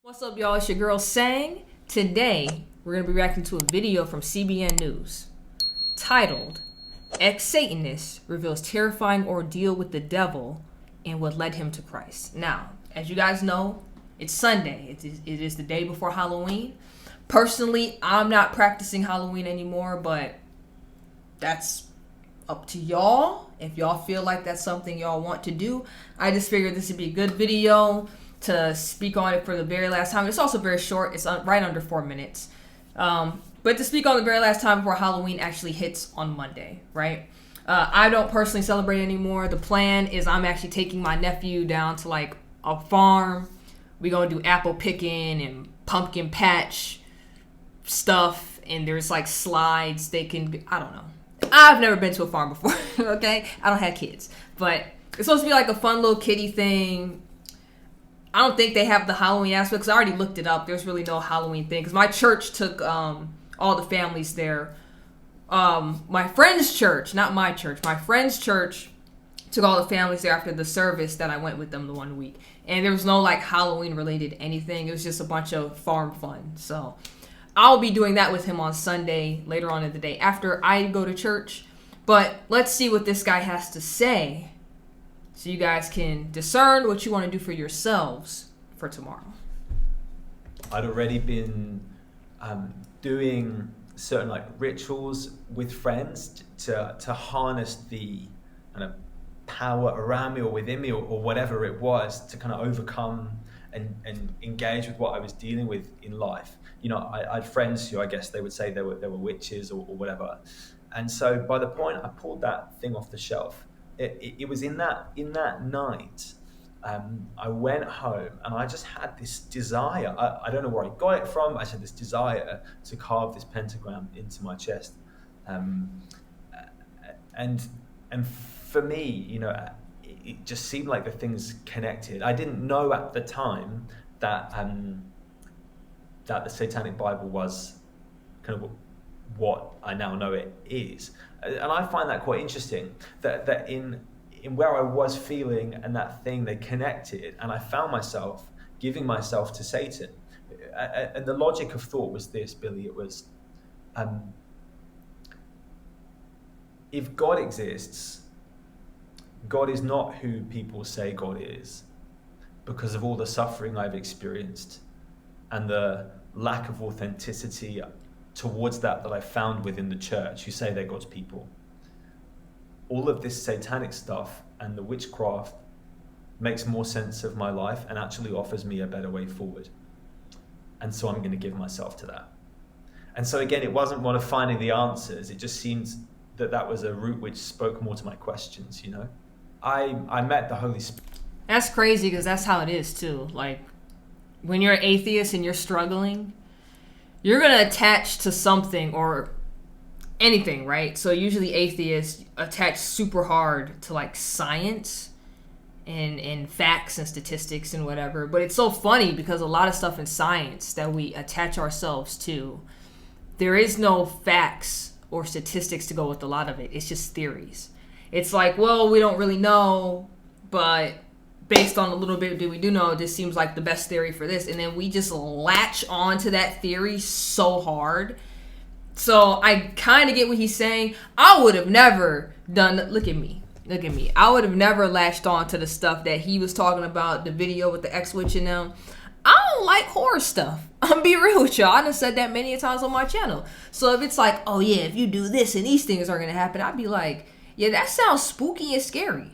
What's up, y'all? It's your girl Sang. Today, we're going to be reacting to a video from CBN News titled, Ex-Satanist reveals terrifying ordeal with the devil and what led him to Christ. Now, as you guys know, it's Sunday. It is the day before Halloween. Personally, I'm not practicing Halloween anymore, but that's up to y'all. If y'all feel like that's something y'all want to do, I just figured this would be a good video to speak on it for the very last time. It's also very short. It's right under 4 minutes. But to speak on the very last time before Halloween actually hits on Monday, right? I don't personally celebrate anymore. The plan is I'm actually taking my nephew down to like a farm. We're going to do apple picking and pumpkin patch stuff. And there's like slides they can, I don't know. I've never been to a farm before, okay? I don't have kids. But it's supposed to be like a fun little kiddie thing. I don't think they have the Halloween aspect because I already looked it up. There's really no Halloween thing because my church took all the families there. My friend's church, not my church, my friend's church took all the families there after the service that I went with them the one week. And there was no like Halloween related anything. It was just a bunch of farm fun. So I'll be doing that with him on Sunday later on in the day after I go to church. But let's see what this guy has to say, so you guys can discern what you want to do for yourselves for tomorrow. I'd already been doing certain like rituals with friends to harness the kind of power around me or within me or whatever it was to kind of overcome and engage with what I was dealing with in life. You know, I had friends who I guess they would say they were witches or whatever. And so by the point I pulled that thing off the shelf, it was in that night, I went home and I just had this desire. I don't know where I got it from. I just had this desire to carve this pentagram into my chest. And for me, you know, it just seemed like the things connected. I didn't know at the time that the Satanic Bible was kind of what I now know it is. And I find that quite interesting, that in where I was feeling and that thing, they connected, and I found myself giving myself to Satan. And the logic of thought was this, Billy, it was, if God exists, God is not who people say God is, because of all the suffering I've experienced and the lack of authenticity towards that I found within the church, who say they're God's people. All of this satanic stuff and the witchcraft makes more sense of my life and actually offers me a better way forward. And so I'm going to give myself to that. And so again, it wasn't one of finding the answers. It just seemed that was a route which spoke more to my questions, you know? I met the Holy Spirit. That's crazy because that's how it is too. Like when you're an atheist and you're struggling, you're going to attach to something or anything, right? So usually atheists attach super hard to like science and facts and statistics and whatever. But it's so funny because a lot of stuff in science that we attach ourselves to, there is no facts or statistics to go with a lot of it. It's just theories. It's like, well, we don't really know, but based on a little bit that we do know, this seems like the best theory for this. And then we just latch on to that theory so hard. So I kind of get what he's saying. I would have never done, look at me. I would have never latched on to the stuff that he was talking about, the video with the ex-witch and them. I don't like horror stuff. I'm be real with y'all. I done said that many times on my channel. So if it's like, oh yeah, if you do this and these things are going to happen, I'd be like, yeah, that sounds spooky and scary.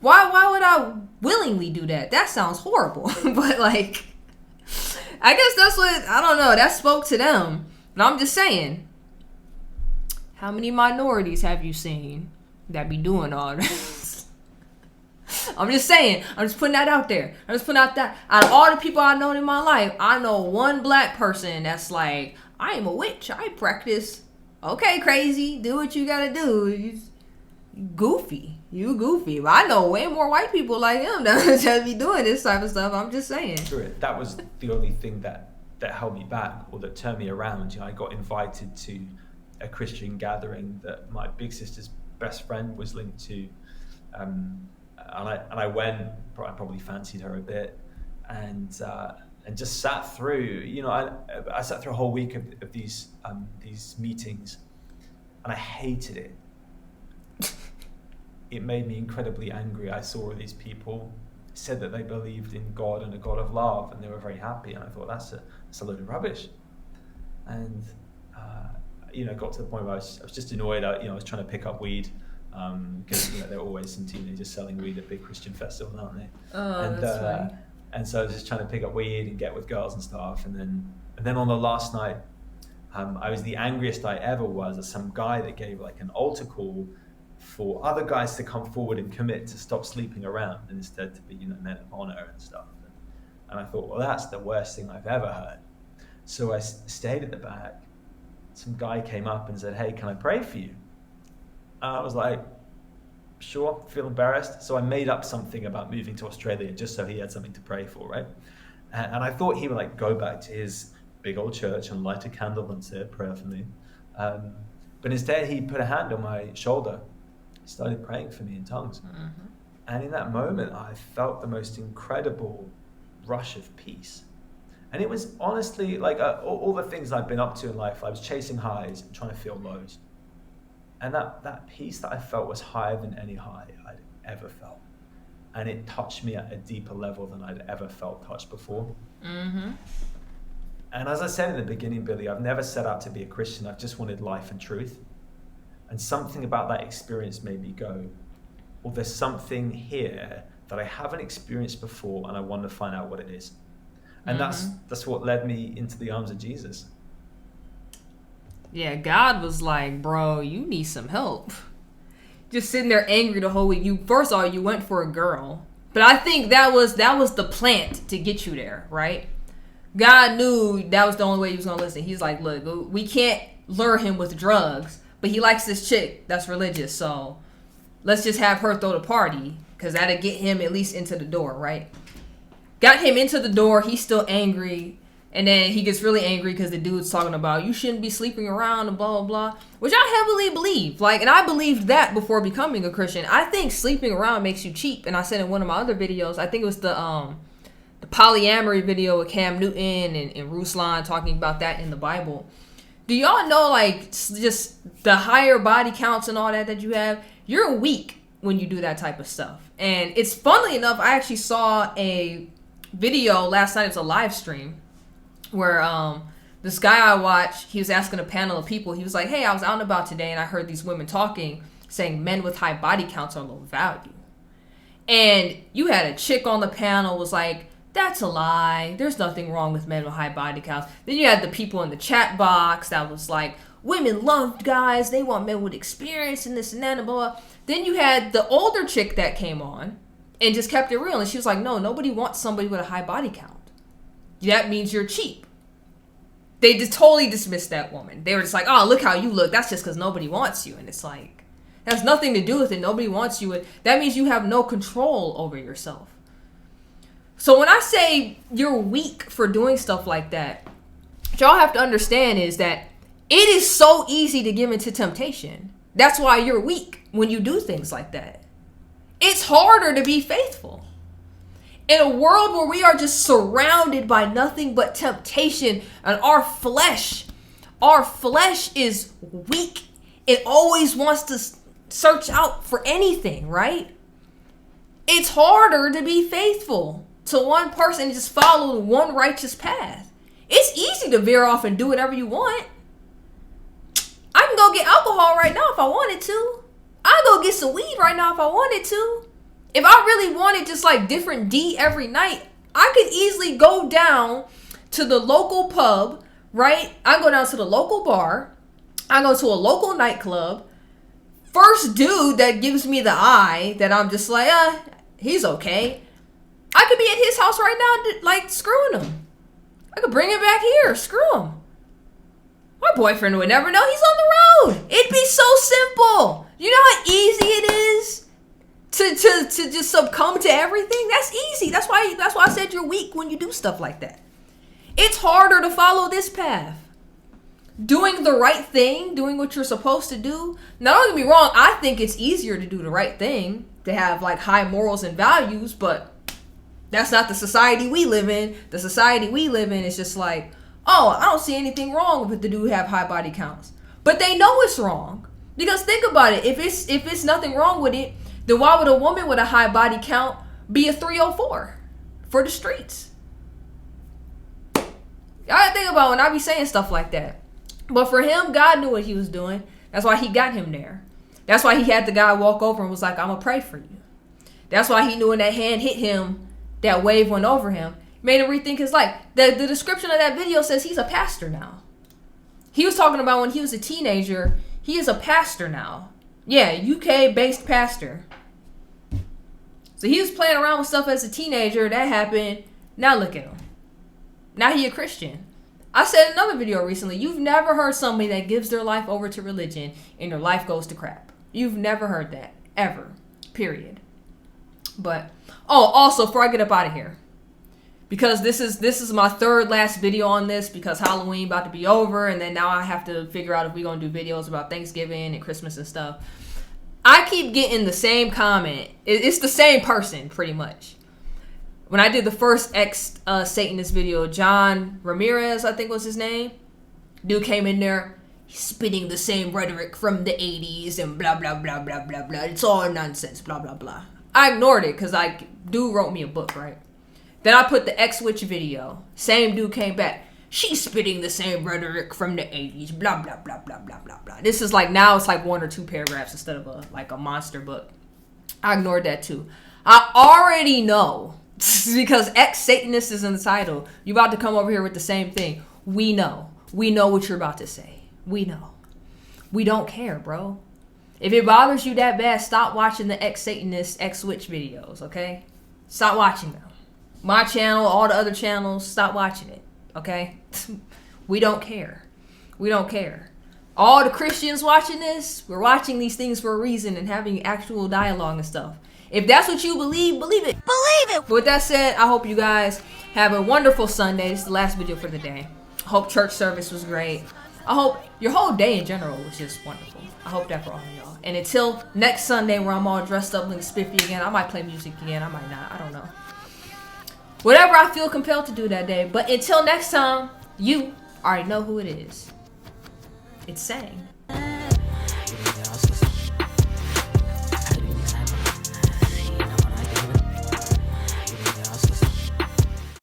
Why would I willingly do that? That sounds horrible. But like, I guess that's what, I don't know, that spoke to them. But I'm just saying, how many minorities have you seen that be doing all this? I'm just saying, I'm just putting that out there. I'm just putting out that, out of all the people I've known in my life, I know one black person that's like, I am a witch, I practice. Okay, crazy, do what you gotta do. You goofy. But I know way more white people like him that be doing this type of stuff. I'm just saying. That was the only thing that held me back or that turned me around. You know, I got invited to a Christian gathering that my big sister's best friend was linked to, and I went. I probably fancied her a bit, and and just sat through, I sat through a whole week of these meetings, and I hated it. It made me incredibly angry. I saw all these people said that they believed in God and a God of love, and they were very happy. And I thought, that's a load of rubbish. And got to the point where I was just annoyed. I was trying to pick up weed because there are always some teenagers selling weed at big Christian festivals, aren't they? Oh, that's funny. And so I was just trying to pick up weed and get with girls and stuff. And then on the last night, I was the angriest I ever was at some guy that gave like an altar call for other guys to come forward and commit to stop sleeping around and instead to be, men of honor and stuff. And I thought, well, that's the worst thing I've ever heard. So I stayed at the back. Some guy came up and said, hey, can I pray for you? And I was like, sure, feel embarrassed. So I made up something about moving to Australia just so he had something to pray for, right? And I thought he would like go back to his big old church and light a candle and say a prayer for me. But instead he put a hand on my shoulder, started praying for me in tongues. Mm-hmm. And in that moment, I felt the most incredible rush of peace. And it was honestly like all the things I've been up to in life, I was chasing highs and trying to feel lows. And that peace that I felt was higher than any high I'd ever felt. And it touched me at a deeper level than I'd ever felt touched before. Mm-hmm. And as I said in the beginning, Billy, I've never set out to be a Christian. I've just wanted life and truth. And something about that experience made me go, well, there's something here that I haven't experienced before, and I want to find out what it is. And that's what led me into the arms of Jesus. Yeah, God was like, bro, you need some help. Just sitting there angry the whole week. First of all, you went for a girl. But I think that was the plant to get you there, right? God knew that was the only way he was going to listen. He's like, look, we can't lure him with drugs. But he likes this chick that's religious, so let's just have her throw the party, because that'll get him at least into the door, right? Got him into the door, he's still angry, and then he gets really angry because the dude's talking about, you shouldn't be sleeping around and blah, blah, blah, which I heavily believe. And I believed that before becoming a Christian. I think sleeping around makes you cheap, and I said in one of my other videos, I think it was the polyamory video with Cam Newton and Ruslan talking about that in the Bible. Do y'all know, just the higher body counts and all that you have, you're weak when you do that type of stuff. And it's funnily enough, I actually saw a video last night. It was a live stream where this guy I watched, he was asking a panel of people. He was like, hey, I was out and about today and I heard these women talking, saying men with high body counts are low value. And you had a chick on the panel was like, that's a lie. There's nothing wrong with men with high body counts. Then you had the people in the chat box that was like, women love guys. They want men with experience and this and that and blah, blah. Then you had the older chick that came on and just kept it real. And she was like, no, nobody wants somebody with a high body count. That means you're cheap. They just totally dismissed that woman. They were just like, oh, look how you look. That's just because nobody wants you. And it's like, that has nothing to do with it. Nobody wants you. That means you have no control over yourself. So when I say you're weak for doing stuff like that, what y'all have to understand is that it is so easy to give into temptation. That's why you're weak when you do things like that. It's harder to be faithful. In a world where we are just surrounded by nothing but temptation, and our flesh is weak. It always wants to search out for anything, right? It's harder to be faithful to one person and just follow one righteous path. It's easy to veer off and do whatever you want. I can go get alcohol right now if I wanted to. I can go get some weed right now if I wanted to. If I really wanted just like different D every night, I could easily go down to the local pub, right? I go down to the local bar. I go to a local nightclub. First dude that gives me the eye that I'm just like, he's okay. I could be at his house right now, like, screwing him. I could bring him back here, screw him. My boyfriend would never know he's on the road. It'd be so simple. You know how easy it is to just succumb to everything? That's easy. That's why I said you're weak when you do stuff like that. It's harder to follow this path. Doing the right thing, doing what you're supposed to do. Now, don't get me wrong, I think it's easier to do the right thing, to have like high morals and values, but That's not the society we live in. The society we live in is just like, oh, I don't see anything wrong with the dude have high body counts. But they know it's wrong. Because think about it. If it's nothing wrong with it, then why would a woman with a high body count be a 304 for the streets? I think about when I be saying stuff like that. But for him, God knew what he was doing. That's why he got him there. That's why he had the guy walk over and was like, I'm going to pray for you. That's why he knew when that hand hit him, that wave went over him. Made him rethink his life. The description of that video says he's a pastor now. He was talking about when he was a teenager. He is a pastor now. Yeah, UK-based pastor. So he was playing around with stuff as a teenager. That happened. Now look at him. Now he a Christian. I said in another video recently, you've never heard somebody that gives their life over to religion and their life goes to crap. You've never heard that. Ever. Period. But, oh, also, before I get up out of here, because this is my third last video on this, because Halloween about to be over, and then now I have to figure out if we're going to do videos about Thanksgiving and Christmas and stuff. I keep getting the same comment. It's the same person, pretty much. When I did the first Ex-Satanist video, John Ramirez, I think was his name. Dude came in there, spitting the same rhetoric from the 80s and blah, blah, blah, blah, blah, blah. It's all nonsense, blah, blah, blah. I ignored it because dude wrote me a book, right? Then I put the X-Witch video. Same dude came back. She's spitting the same rhetoric from the 80s, blah, blah, blah, blah, blah, blah, blah. This is like, now it's like 1 or 2 paragraphs instead of a monster book. I ignored that too. I already know, because Ex-Satanist is in the title. You about to come over here with the same thing. We know. We know what you're about to say. We know. We don't care, bro. If it bothers you that bad, stop watching the Ex-Satanist, Ex-Witch videos, okay? Stop watching them. My channel, all the other channels, stop watching it, okay? We don't care. We don't care. All the Christians watching this, we're watching these things for a reason and having actual dialogue and stuff. If that's what you believe, believe it. Believe it! But with that said, I hope you guys have a wonderful Sunday. This is the last video for the day. I hope church service was great. I hope your whole day in general was just wonderful. I hope that for all of y'all. And until next Sunday where I'm all dressed up looking spiffy again, I might play music again. I might not. I don't know. Whatever I feel compelled to do that day. But until next time, you already know who it is. It's Sang.